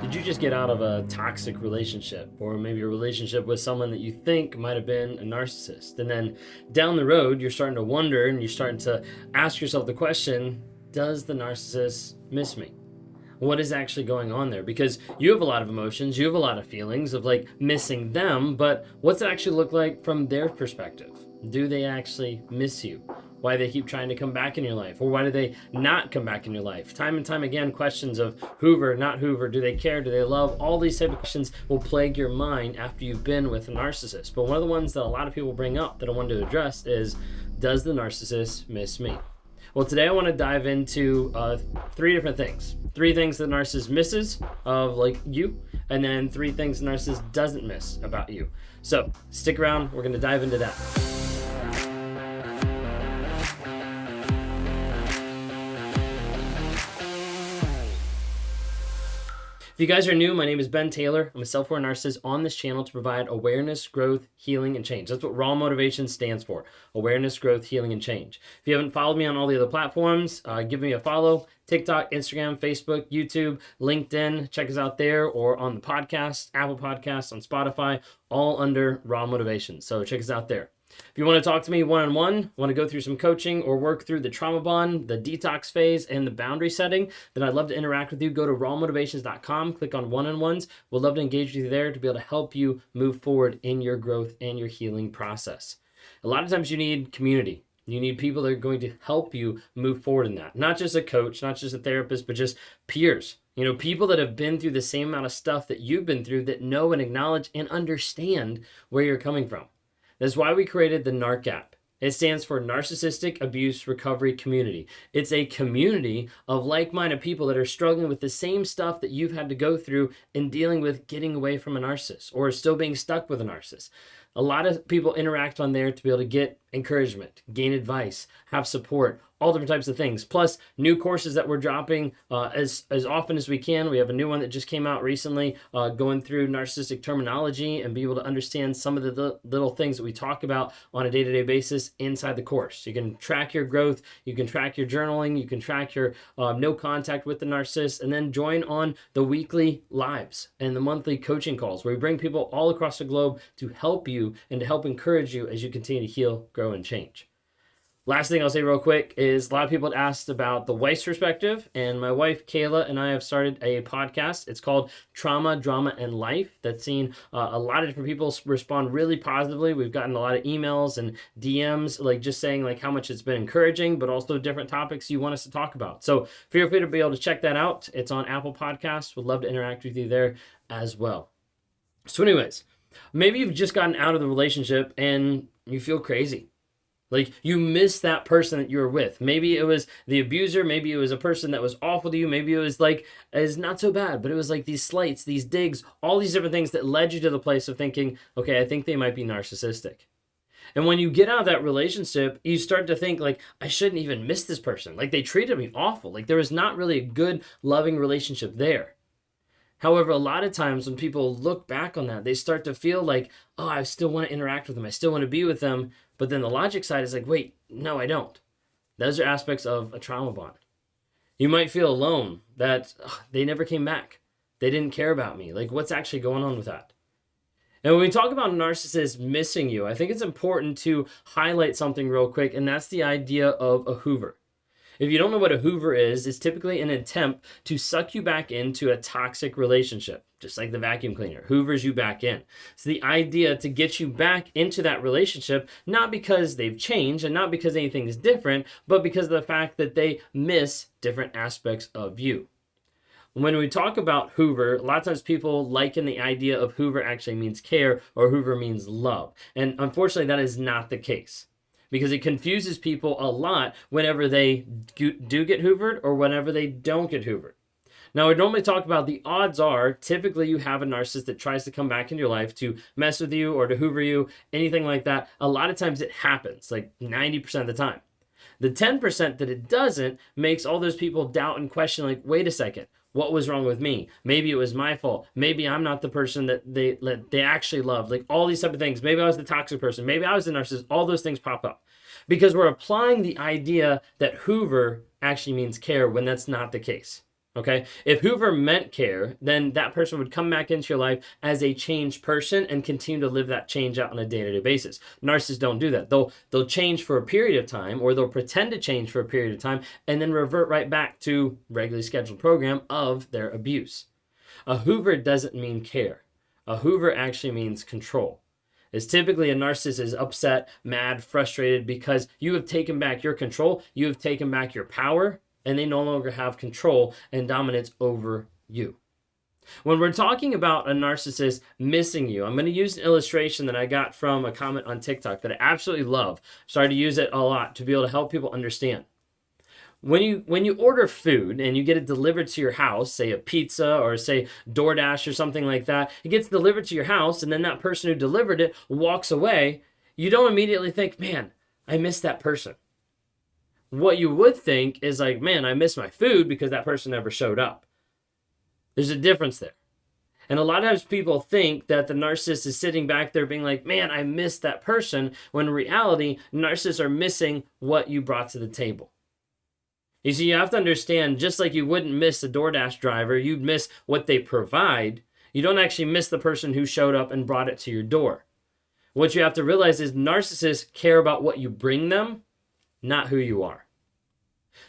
Did you just get out of a toxic relationship, or maybe a relationship with someone that you think might have been a narcissist? And then down the road, you're starting to wonder and you're starting to ask yourself the question, does the narcissist miss me? What is actually going on there? Because you have a lot of emotions, you have a lot of feelings of like missing them, but what's it actually look like from their perspective? Do they actually miss you? Why they keep trying to come back in your life, or why do they not come back in your life? Time and time again, questions of Hoover, not Hoover, do they care, do they love? All these type of questions will plague your mind after you've been with a narcissist. But one of the ones that a lot of people bring up that I want to address is, does the narcissist miss me? Well, today I want to dive into three different things. Three things that the narcissist misses of like you, and then three things the narcissist doesn't miss about you. So stick around, we're going to dive into that. If you guys are new, my name is Ben Taylor. I'm a self-aware narcissist on this channel to provide awareness, growth, healing, and change. That's what Raw Motivation stands for. Awareness, growth, healing, and change. If you haven't followed me on all the other platforms, give me a follow. TikTok, Instagram, Facebook, YouTube, LinkedIn. Check us out there, or on the podcast, Apple Podcasts, on Spotify, all under Raw Motivation. So check us out there. If you want to talk to me one-on-one, want to go through some coaching or work through the trauma bond, the detox phase, and the boundary setting, then I'd love to interact with you. Go to rawmotivations.com, click on one-on-ones. We'd love to engage with you there to be able to help you move forward in your growth and your healing process. A lot of times you need community. You need people that are going to help you move forward in that. Not just a coach, not just a therapist, but just peers. You know, people that have been through the same amount of stuff that you've been through, that know and acknowledge and understand where you're coming from. That's why we created the NARC app. It stands for Narcissistic Abuse Recovery Community. It's a community of like-minded people that are struggling with the same stuff that you've had to go through in dealing with getting away from a narcissist or still being stuck with a narcissist. A lot of people interact on there to be able to get encouragement, gain advice, have support, all different types of things. Plus, new courses that we're dropping as often as we can. We have a new one that just came out recently, going through narcissistic terminology and be able to understand some of the little things that we talk about on a day-to-day basis inside the course. You can track your growth, you can track your journaling, you can track your no contact with the narcissist, and then join on the weekly lives and the monthly coaching calls where we bring people all across the globe to help you and to help encourage you as you continue to heal, grow, and change. Last thing I'll say real quick is a lot of people had asked about the wife's perspective, and my wife Kayla and I have started a podcast. It's called Trauma, Drama, and Life. That's seen a lot of different people respond really positively. We've gotten a lot of emails and DMs, like just saying like how much it's been encouraging, but also different topics you want us to talk about. So feel free to be able to check that out. It's on Apple Podcasts. Would love to interact with you there as well. So anyways, maybe you've just gotten out of the relationship and you feel crazy. Like you miss that person that you were with. Maybe it was the abuser. Maybe it was a person that was awful to you. Maybe it was like, it's not so bad, but it was like these slights, these digs, all these different things that led you to the place of thinking, okay, I think they might be narcissistic. And when you get out of that relationship, you start to think like, I shouldn't even miss this person. Like they treated me awful. Like there was not really a good, loving relationship there. However, a lot of times when people look back on that, they start to feel like, oh, I still want to interact with them. I still want to be with them. But then the logic side is like, wait, no, I don't. Those are aspects of a trauma bond. You might feel alone, that they never came back. They didn't care about me. Like, what's actually going on with that? And when we talk about narcissists missing you, I think it's important to highlight something real quick, and that's the idea of a Hoover. If you don't know what a Hoover is, it's typically an attempt to suck you back into a toxic relationship, just like the vacuum cleaner, hoovers you back in. It's the idea to get you back into that relationship, not because they've changed and not because anything is different, but because of the fact that they miss different aspects of you. When we talk about Hoover, a lot of times people liken the idea of Hoover actually means care or Hoover means love. And unfortunately, that is not the case, because it confuses people a lot whenever they do get hoovered or whenever they don't get hoovered. Now, I normally talk about the odds are typically you have a narcissist that tries to come back into your life to mess with you or to hoover you, anything like that. A lot of times it happens, like 90% of the time. The 10% that it doesn't makes all those people doubt and question, like, wait a second, what was wrong with me? Maybe it was my fault. Maybe I'm not the person that they actually loved. Like all these type of things. Maybe I was the toxic person. Maybe I was the narcissist. All those things pop up because we're applying the idea that Hoover actually means care when that's not the case. Okay, if Hoover meant care, then that person would come back into your life as a changed person and continue to live that change out on a day-to-day basis. Narcissists don't do that. They'll change for a period of time, or they'll pretend to change for a period of time, and then revert right back to regularly scheduled program of their abuse. A Hoover doesn't mean care. A Hoover actually means control. It's typically a narcissist is upset, mad, frustrated because you have taken back your control, you have taken back your power, and they no longer have control and dominance over you. When we're talking about a narcissist missing you, I'm going to use an illustration that I got from a comment on TikTok that I absolutely love. Started to use it a lot to be able to help people understand. When you order food and you get it delivered to your house, say a pizza or say DoorDash or something like that, it gets delivered to your house and then that person who delivered it walks away, you don't immediately think, man, I miss that person. What you would think is like, man, I miss my food because that person never showed up. There's a difference there. And a lot of times people think that the narcissist is sitting back there being like, man, I miss that person, when in reality, narcissists are missing what you brought to the table. You see, you have to understand, just like you wouldn't miss a DoorDash driver, you'd miss what they provide. You don't actually miss the person who showed up and brought it to your door. What you have to realize is narcissists care about what you bring them, not who you are.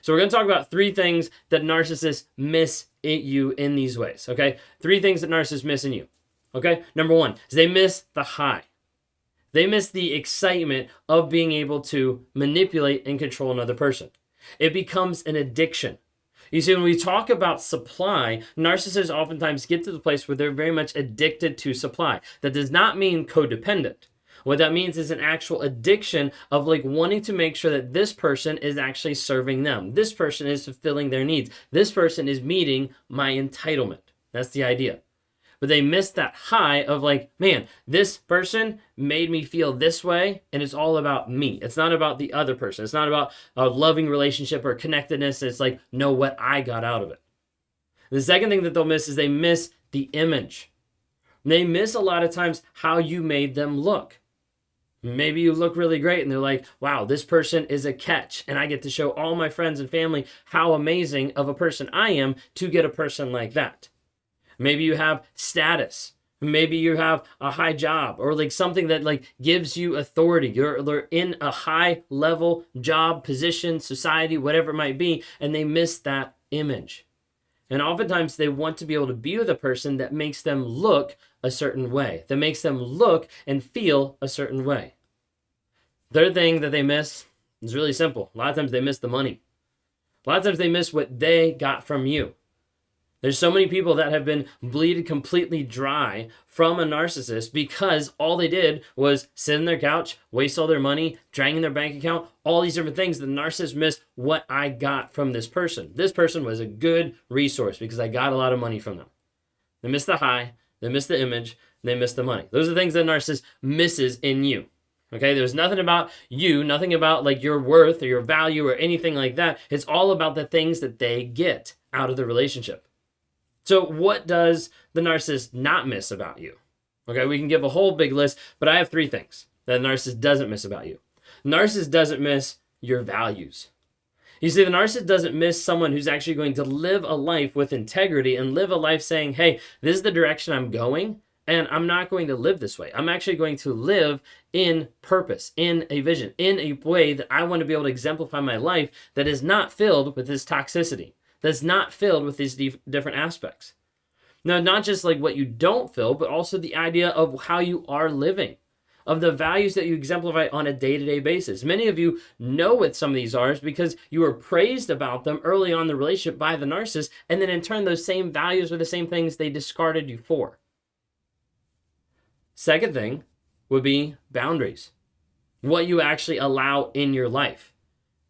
So we're going to talk about 3 things that narcissists miss in you in these ways, okay? 3 things that narcissists miss in you, okay? Number 1 is they miss the high. They miss the excitement of being able to manipulate and control another person. It becomes an addiction. You see, when we talk about supply, narcissists oftentimes get to the place where they're very much addicted to supply. That does not mean codependent. What that means is an actual addiction of like wanting to make sure that this person is actually serving them. This person is fulfilling their needs. This person is meeting my entitlement. That's the idea. But they miss that high of like, man, this person made me feel this way, and it's all about me. It's not about the other person. It's not about a loving relationship or connectedness. It's like, know what I got out of it. The second thing that they'll miss is they miss the image. They miss a lot of times how you made them look. Maybe you look really great and they're like, wow, this person is a catch. And I get to show all my friends and family how amazing of a person I am to get a person like that. Maybe you have status. Maybe you have a high job or like something that like gives you authority. You're in a high level job, position, society, whatever it might be, and they miss that image. And oftentimes they want to be able to be with a person that makes them look a certain way, that makes them look and feel a certain way. Third thing that they miss is really simple. A lot of times they miss the money. A lot of times they miss what they got from you. There's so many people that have been bleeded completely dry from a narcissist because all they did was sit on their couch, waste all their money, drain their bank account, all these different things. The narcissist missed what I got from this person. This person was a good resource because I got a lot of money from them. They missed the high, they missed the image, they missed the money. Those are the things that a narcissist misses in you. Okay, there's nothing about you, nothing about like your worth or your value or anything like that. It's all about the things that they get out of the relationship. So what does the narcissist not miss about you? Okay, we can give a whole big list, but I have 3 things that the narcissist doesn't miss about you. Narcissist doesn't miss your values. You see, the narcissist doesn't miss someone who's actually going to live a life with integrity and live a life saying, hey, this is the direction I'm going, and I'm not going to live this way. I'm actually going to live in purpose, in a vision, in a way that I want to be able to exemplify my life that is not filled with this toxicity, that's not filled with these different aspects. Now, not just like what you don't feel, but also the idea of how you are living, of the values that you exemplify on a day-to-day basis. Many of you know what some of these are because you were praised about them early on in the relationship by the narcissist, and then in turn, those same values are the same things they discarded you for. Second thing would be boundaries, what you actually allow in your life.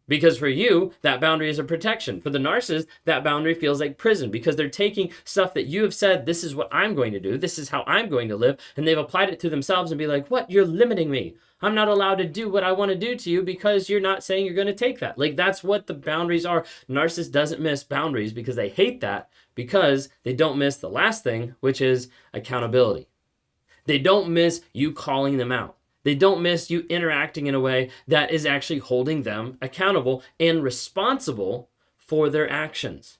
Because for you, that boundary is a protection. For the narcissist, that boundary feels like prison because they're taking stuff that you have said, this is what I'm going to do, this is how I'm going to live, and they've applied it to themselves and be like, what? You're limiting me. I'm not allowed to do what I want to do to you because you're not saying you're going to take that. Like, that's what the boundaries are. Narcissist doesn't miss boundaries because they hate that, because they don't miss the last thing, which is accountability. They don't miss you calling them out. They don't miss you interacting in a way that is actually holding them accountable and responsible for their actions.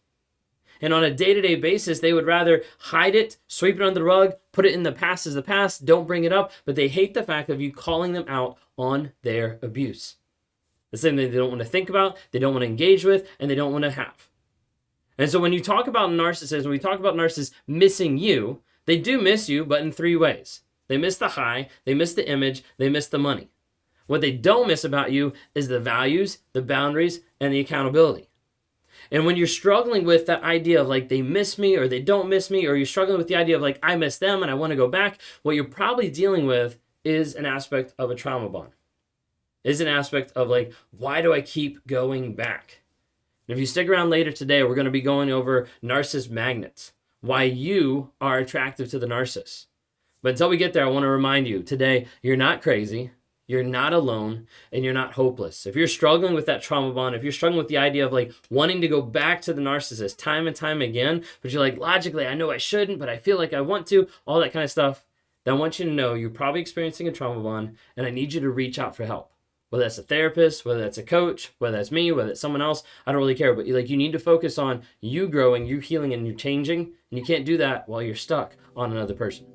And on a day-to-day basis, they would rather hide it, sweep it under the rug, put it in the past as the past, don't bring it up, but they hate the fact of you calling them out on their abuse. It's something they don't want to think about, they don't want to engage with, and they don't want to have. And so when you talk about narcissists, when we talk about narcissists missing you, they do miss you, but in 3 ways. They miss the high, they miss the image, they miss the money. What they don't miss about you is the values, the boundaries, and the accountability. And when you're struggling with that idea of like they miss me or they don't miss me, or you're struggling with the idea of like I miss them and I want to go back, what you're probably dealing with is an aspect of a trauma bond. Is an aspect of like, why do I keep going back? And if you stick around later today, we're going to be going over narcissist magnets, why you are attractive to the narcissist. But until we get there, I want to remind you today, you're not crazy, you're not alone, and you're not hopeless. If you're struggling with that trauma bond, if you're struggling with the idea of like wanting to go back to the narcissist time and time again, but you're like, logically, I know I shouldn't, but I feel like I want to, all that kind of stuff, then I want you to know you're probably experiencing a trauma bond, and I need you to reach out for help. Whether that's a therapist, whether that's a coach, whether that's me, whether it's someone else, I don't really care. But you need to focus on you growing, you healing, and you changing. And you can't do that while you're stuck on another person.